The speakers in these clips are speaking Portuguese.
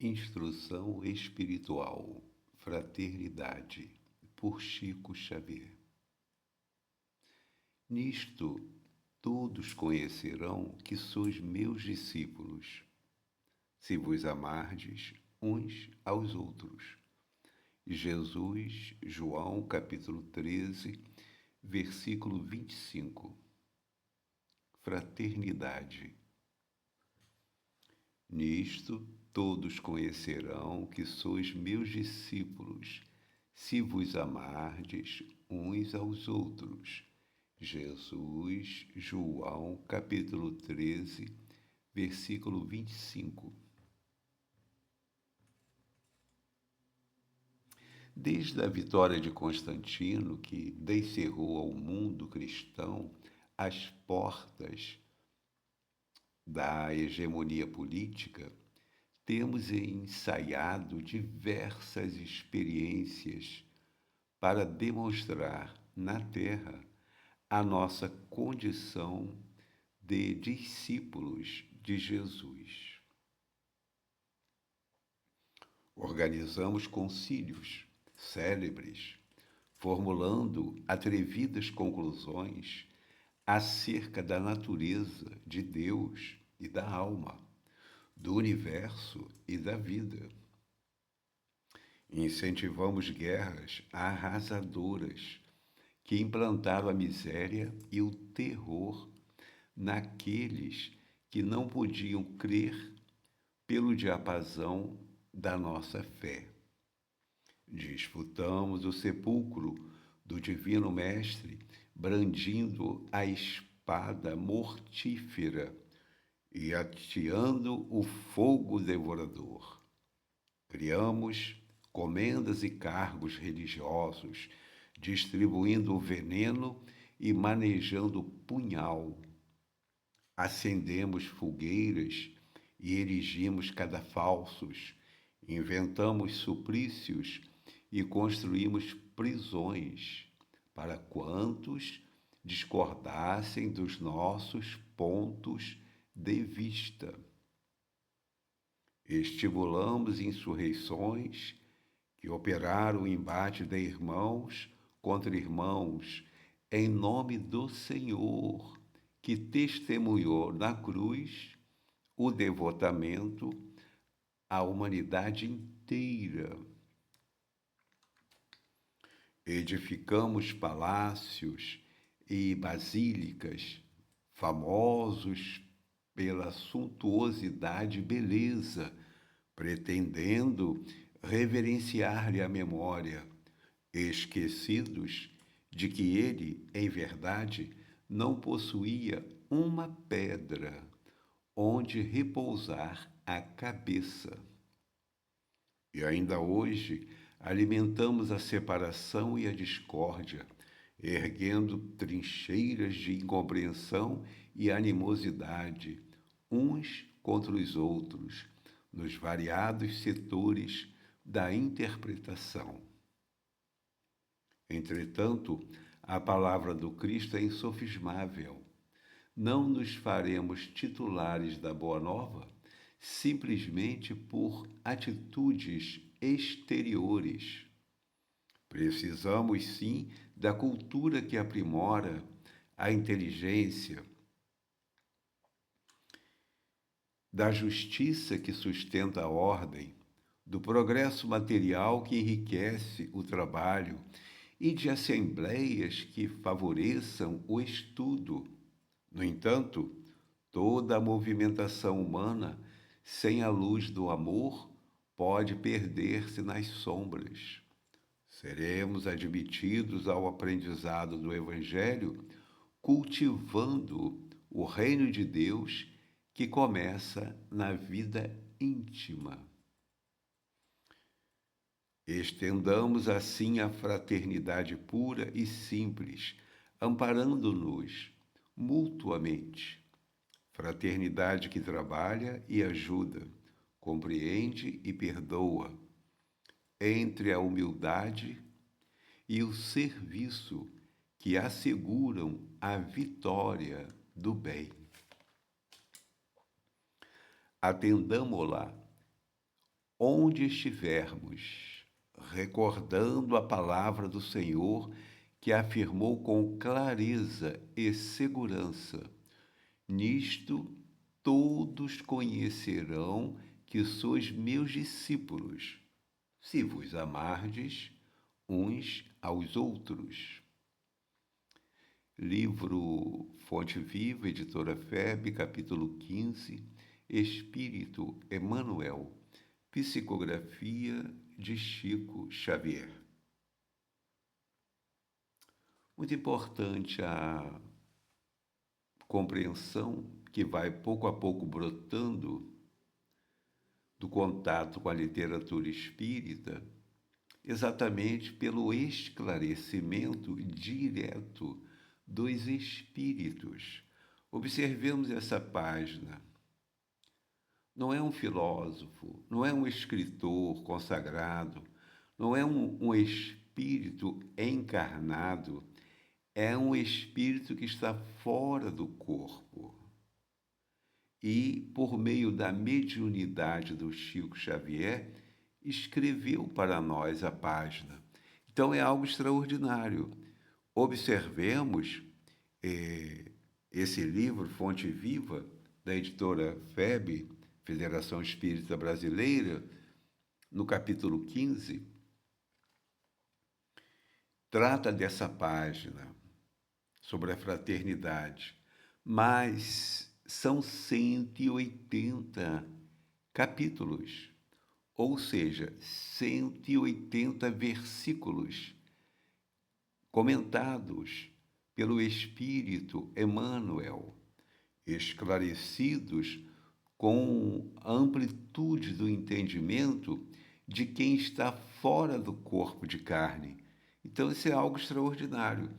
Instrução Espiritual, Fraternidade, por Chico Xavier. Nisto todos conhecerão que sois meus discípulos, se vos amardes uns aos outros. Jesus, João, capítulo 13, versículo 25. Fraternidade. Nisto todos conhecerão que sois meus discípulos, se vos amardes uns aos outros. Jesus, João, capítulo 13, versículo 25. Desde a vitória de Constantino, que descerrou ao mundo cristão as portas da hegemonia política, temos ensaiado diversas experiências para demonstrar na Terra a nossa condição de discípulos de Jesus. Organizamos concílios célebres, formulando atrevidas conclusões acerca da natureza de Deus e da alma, do universo e da vida. Incentivamos guerras arrasadoras que implantaram a miséria e o terror naqueles que não podiam crer pelo diapasão da nossa fé. Disputamos o sepulcro do Divino Mestre, brandindo a espada mortífera e ateando o fogo devorador. Criamos comendas e cargos religiosos, distribuindo o veneno e manejando o punhal. Acendemos fogueiras e erigimos cadafalsos, inventamos suplícios e construímos prisões para quantos discordassem dos nossos pontos de vista. Estimulamos insurreições que operaram o embate de irmãos contra irmãos em nome do Senhor, que testemunhou na cruz o devotamento à humanidade inteira. Edificamos palácios e basílicas famosos pela suntuosidade e beleza, pretendendo reverenciar-lhe a memória, esquecidos de que ele, em verdade, não possuía uma pedra onde repousar a cabeça. E ainda hoje alimentamos a separação e a discórdia, erguendo trincheiras de incompreensão e animosidade, uns contra os outros, nos variados setores da interpretação. Entretanto, a palavra do Cristo é insofismável. Não nos faremos titulares da Boa Nova simplesmente por atitudes exteriores. Precisamos, sim, da cultura que aprimora a inteligência, da justiça que sustenta a ordem, do progresso material que enriquece o trabalho e de assembleias que favoreçam o estudo. No entanto, toda a movimentação humana, sem a luz do amor, pode perder-se nas sombras. Seremos admitidos ao aprendizado do Evangelho, cultivando o reino de Deus que começa na vida íntima. Estendamos assim a fraternidade pura e simples, amparando-nos mutuamente. Fraternidade que trabalha e ajuda, compreende e perdoa, entre a humildade e o serviço que asseguram a vitória do bem. Atendamo-la onde estivermos, recordando a palavra do Senhor que afirmou com clareza e segurança: nisto todos conhecerão que sois meus discípulos, se vos amardes uns aos outros. Livro Fonte Viva, editora FEB, capítulo 15, Espírito Emmanuel, psicografia de Chico Xavier. Muito importante a compreensão que vai pouco a pouco brotando do contato com a literatura espírita, exatamente pelo esclarecimento direto dos espíritos. Observemos essa página. Não é um filósofo, não é um escritor consagrado, não é um espírito encarnado, é um espírito que está fora do corpo. E, por meio da mediunidade do Chico Xavier, escreveu para nós a página. Então é algo extraordinário. Observemos esse livro, Fonte Viva, da editora FEB, Federação Espírita Brasileira, no capítulo 15, trata dessa página sobre a fraternidade, mas são 180 capítulos, ou seja, 180 versículos comentados pelo Espírito Emmanuel, esclarecidos com a amplitude do entendimento de quem está fora do corpo de carne. Então, isso é algo extraordinário.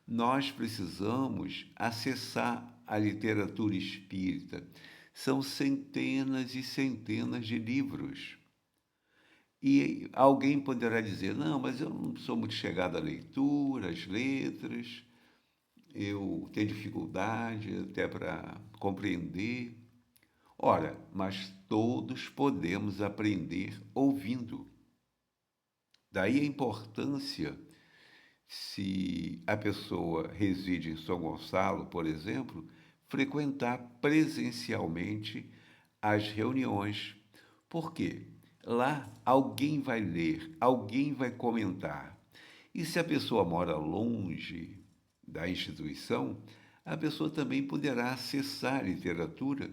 Nós precisamos acessar a literatura espírita. São centenas e centenas de livros. E alguém poderá dizer: não, mas eu não sou muito chegado à leitura, às letras, eu tenho dificuldade até para compreender. Ora, mas todos podemos aprender ouvindo. Daí a importância, se a pessoa reside em São Gonçalo, por exemplo, frequentar presencialmente as reuniões. Por quê? Lá alguém vai ler, alguém vai comentar. E se a pessoa mora longe da instituição, a pessoa também poderá acessar a literatura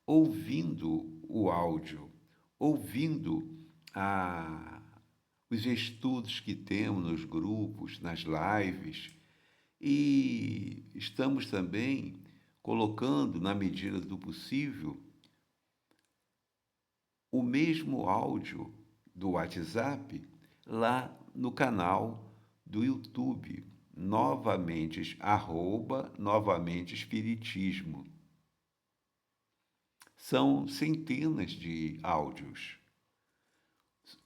ouvindo o áudio, ouvindo os estudos que temos nos grupos, nas lives. E estamos também colocando, na medida do possível, o mesmo áudio do WhatsApp lá no canal do YouTube, novamente Espiritismo. São centenas de áudios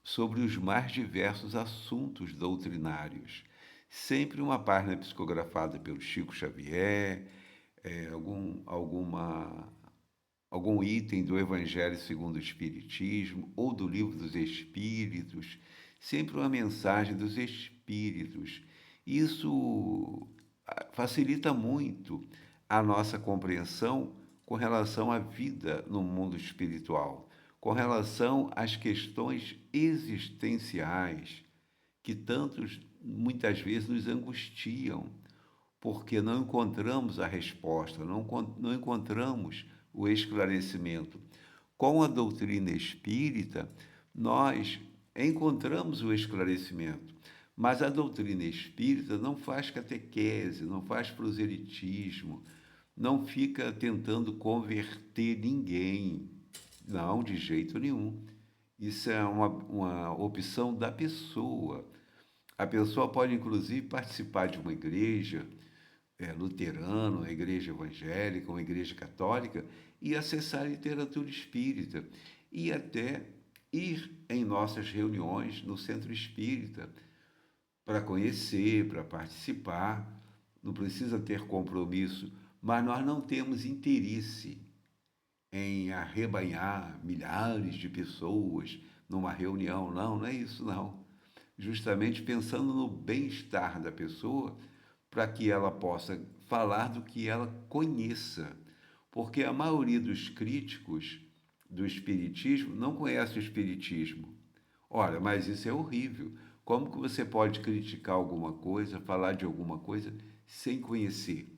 sobre os mais diversos assuntos doutrinários. Sempre uma página psicografada pelo Chico Xavier, algum item do Evangelho segundo o Espiritismo ou do Livro dos Espíritos, sempre uma mensagem dos Espíritos. Isso facilita muito a nossa compreensão com relação à vida no mundo espiritual, com relação às questões existenciais que muitas vezes nos angustiam, porque não encontramos a resposta, não encontramos o esclarecimento. Com a doutrina espírita, nós encontramos o esclarecimento, mas a doutrina espírita não faz catequese, não faz proselitismo, não fica tentando converter ninguém, não, de jeito nenhum. Isso é uma opção da pessoa. A pessoa pode, inclusive, participar de uma igreja luterana, uma igreja evangélica, uma igreja católica, e acessar a literatura espírita. E até ir em nossas reuniões no centro espírita, para conhecer, para participar. Não precisa ter compromisso, mas nós não temos interesse em arrebanhar milhares de pessoas numa reunião. Não, não é isso, não. Justamente pensando no bem-estar da pessoa, para que ela possa falar do que ela conheça. Porque a maioria dos críticos do espiritismo não conhece o espiritismo. Ora, mas isso é horrível. Como que você pode criticar alguma coisa, falar de alguma coisa sem conhecer?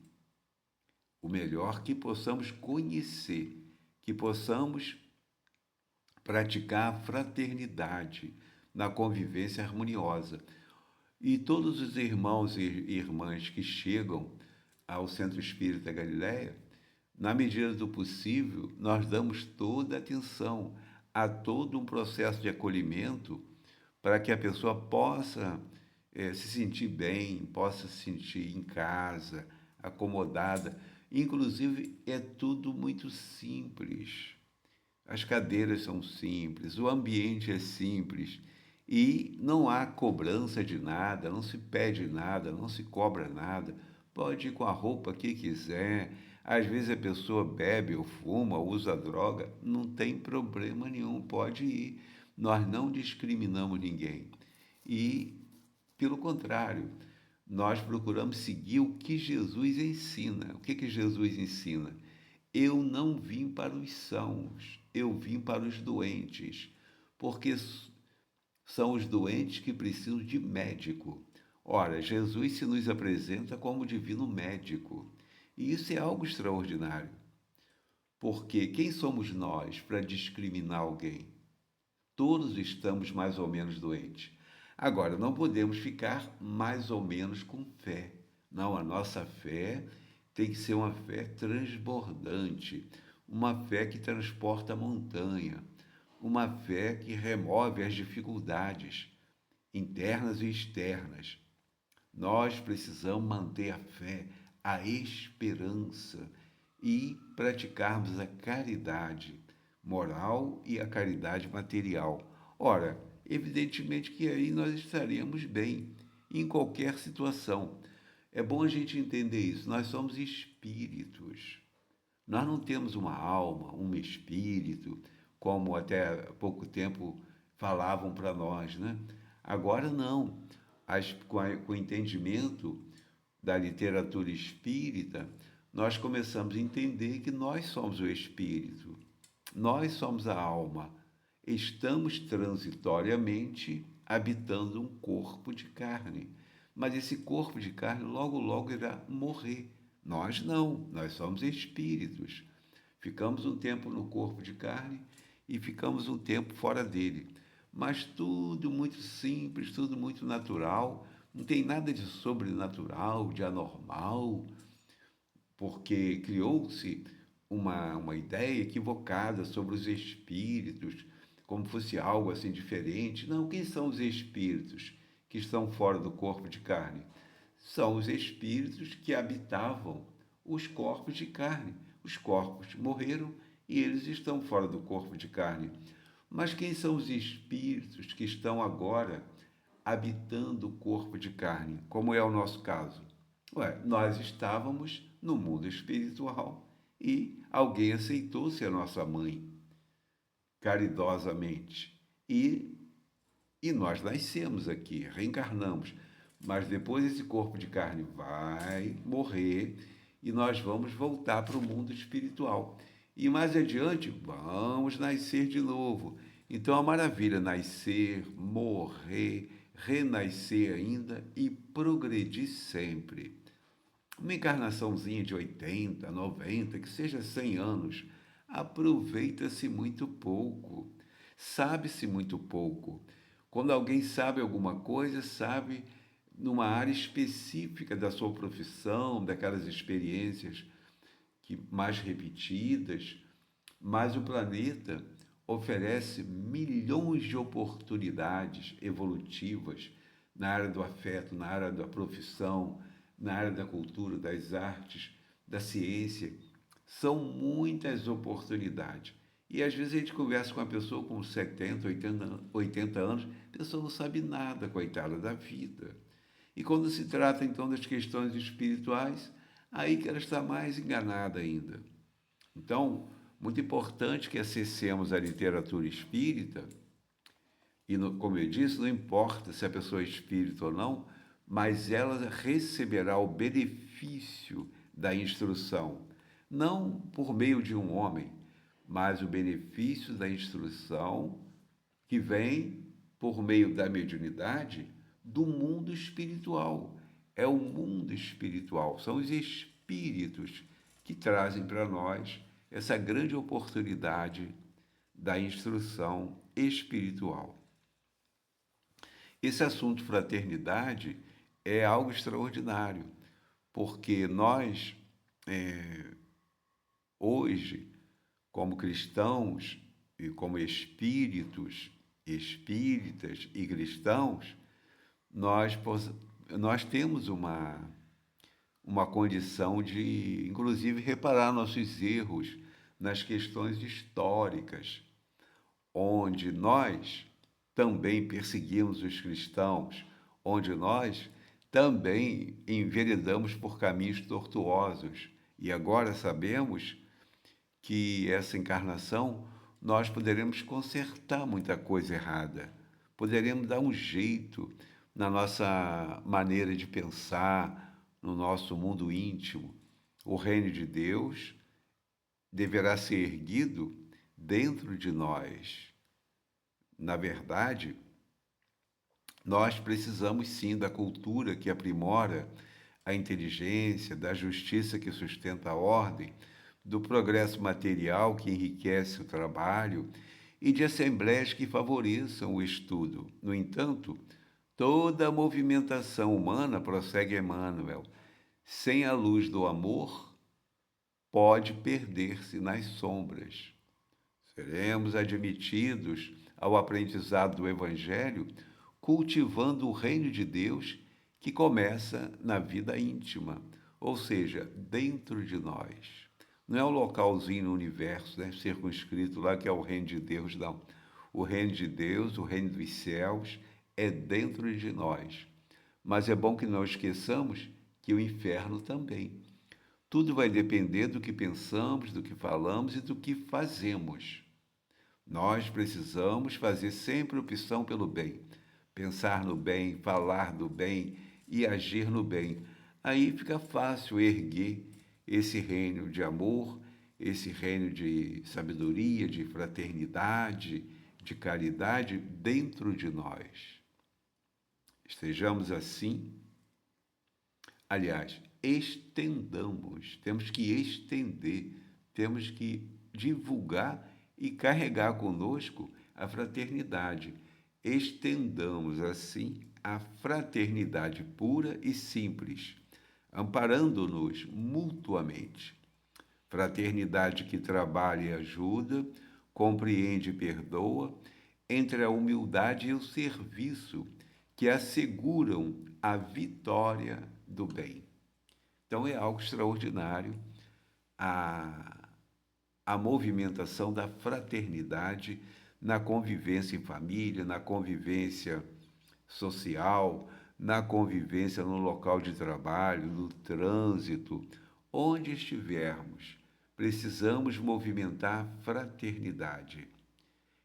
O melhor é que possamos conhecer, que possamos praticar a fraternidade na convivência harmoniosa. E todos os irmãos e irmãs que chegam ao Centro Espírita Galileia, na medida do possível, nós damos toda a atenção a todo um processo de acolhimento para que a pessoa possa se sentir bem, possa se sentir em casa, acomodada. Inclusive, é tudo muito simples. As cadeiras são simples, o ambiente é simples e não há cobrança de nada, não se pede nada, não se cobra nada. Pode ir com a roupa que quiser. Às vezes a pessoa bebe ou fuma, ou usa droga, não tem problema nenhum, pode ir. Nós não discriminamos ninguém. E, pelo contrário, nós procuramos seguir o que Jesus ensina. O que Jesus ensina? Eu não vim para os sãos, eu vim para os doentes, porque são os doentes que precisam de médico. Ora, Jesus se nos apresenta como divino médico, e isso é algo extraordinário, porque quem somos nós para discriminar alguém? Todos estamos mais ou menos doentes. Agora, não podemos ficar mais ou menos com fé. Não, a nossa fé tem que ser uma fé transbordante, uma fé que transporta a montanha, uma fé que remove as dificuldades internas e externas. Nós precisamos manter a fé, a esperança e praticarmos a caridade moral e a caridade material. Ora, evidentemente que aí nós estaríamos bem em qualquer situação. É bom a gente entender isso. Nós somos espíritos. Nós não temos uma alma, um espírito, como até há pouco tempo falavam para nós, né? Agora não. Com o entendimento da literatura espírita, nós começamos a entender que nós somos o espírito, nós somos a alma, estamos transitoriamente habitando um corpo de carne, mas esse corpo de carne logo, logo irá morrer. Nós não, nós somos espíritos. Ficamos um tempo no corpo de carne e ficamos um tempo fora dele. Mas tudo muito simples, tudo muito natural, não tem nada de sobrenatural, de anormal, porque criou-se uma ideia equivocada sobre os espíritos, como fosse algo assim diferente. Não, quem são os espíritos que estão fora do corpo de carne? São os espíritos que habitavam os corpos de carne. Os corpos morreram e eles estão fora do corpo de carne. Mas quem são os espíritos que estão agora habitando o corpo de carne, como é o nosso caso? Ué, nós estávamos no mundo espiritual e alguém aceitou ser nossa mãe, caridosamente. E nós nascemos aqui, reencarnamos. Mas depois esse corpo de carne vai morrer e nós vamos voltar para o mundo espiritual. E mais adiante, vamos nascer de novo. Então, a maravilha, nascer, morrer, renascer ainda e progredir sempre. Uma encarnaçãozinha de 80, 90, que seja 100 anos, aproveita-se muito pouco, sabe-se muito pouco. Quando alguém sabe alguma coisa, sabe numa área específica da sua profissão, daquelas experiências que mais repetidas, mas o planeta oferece milhões de oportunidades evolutivas na área do afeto, na área da profissão, na área da cultura, das artes, da ciência. São muitas oportunidades. E às vezes a gente conversa com uma pessoa com 70, 80 anos, a pessoa não sabe nada, coitada, da vida. E quando se trata então das questões espirituais, aí que ela está mais enganada ainda. Então, muito importante que acessemos a literatura espírita E, como eu disse, não importa se a pessoa é espírita ou não, mas ela receberá o benefício da instrução, não por meio de um homem, mas o benefício da instrução que vem por meio da mediunidade do mundo espiritual. É o mundo espiritual, são os espíritos que trazem para nós essa grande oportunidade da instrução espiritual. Esse assunto fraternidade é algo extraordinário, porque nós, hoje, como cristãos e como espíritos, espíritas e cristãos, nós, nós temos uma condição de, inclusive, reparar nossos erros nas questões históricas, onde nós também perseguimos os cristãos, onde nós também enveredamos por caminhos tortuosos. E agora sabemos que essa encarnação nós poderemos consertar muita coisa errada, poderemos dar um jeito na nossa maneira de pensar, no nosso mundo íntimo. O reino de Deus deverá ser erguido dentro de nós. Na verdade, nós precisamos sim da cultura que aprimora a inteligência, da justiça que sustenta a ordem, do progresso material que enriquece o trabalho e de assembleias que favoreçam o estudo. No entanto, toda a movimentação humana, prossegue Emmanuel, sem a luz do amor, pode perder-se nas sombras. Seremos admitidos ao aprendizado do Evangelho cultivando o reino de Deus que começa na vida íntima, ou seja, dentro de nós. Não é um localzinho no universo, né, circunscrito lá que é o reino de Deus, não. O reino de Deus, o reino dos céus, é dentro de nós. Mas é bom que não esqueçamos que o inferno também. Tudo vai depender do que pensamos, do que falamos e do que fazemos. Nós precisamos fazer sempre opção pelo bem, pensar no bem, falar do bem e agir no bem. Aí fica fácil erguer esse reino de amor, esse reino de sabedoria, de fraternidade, de caridade dentro de nós. Estejamos assim. Aliás, estendamos, temos que estender, temos que divulgar e carregar conosco a fraternidade. Estendamos assim a fraternidade pura e simples, amparando-nos mutuamente. Fraternidade que trabalha e ajuda, compreende e perdoa, entre a humildade e o serviço, que asseguram a vitória do bem. Então é algo extraordinário a movimentação da fraternidade na convivência em família, na convivência social, na convivência no local de trabalho, no trânsito, onde estivermos. Precisamos movimentar fraternidade.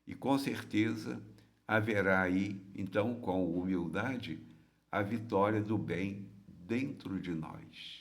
E com certeza haverá aí, então, com humildade, a vitória do bem dentro de nós.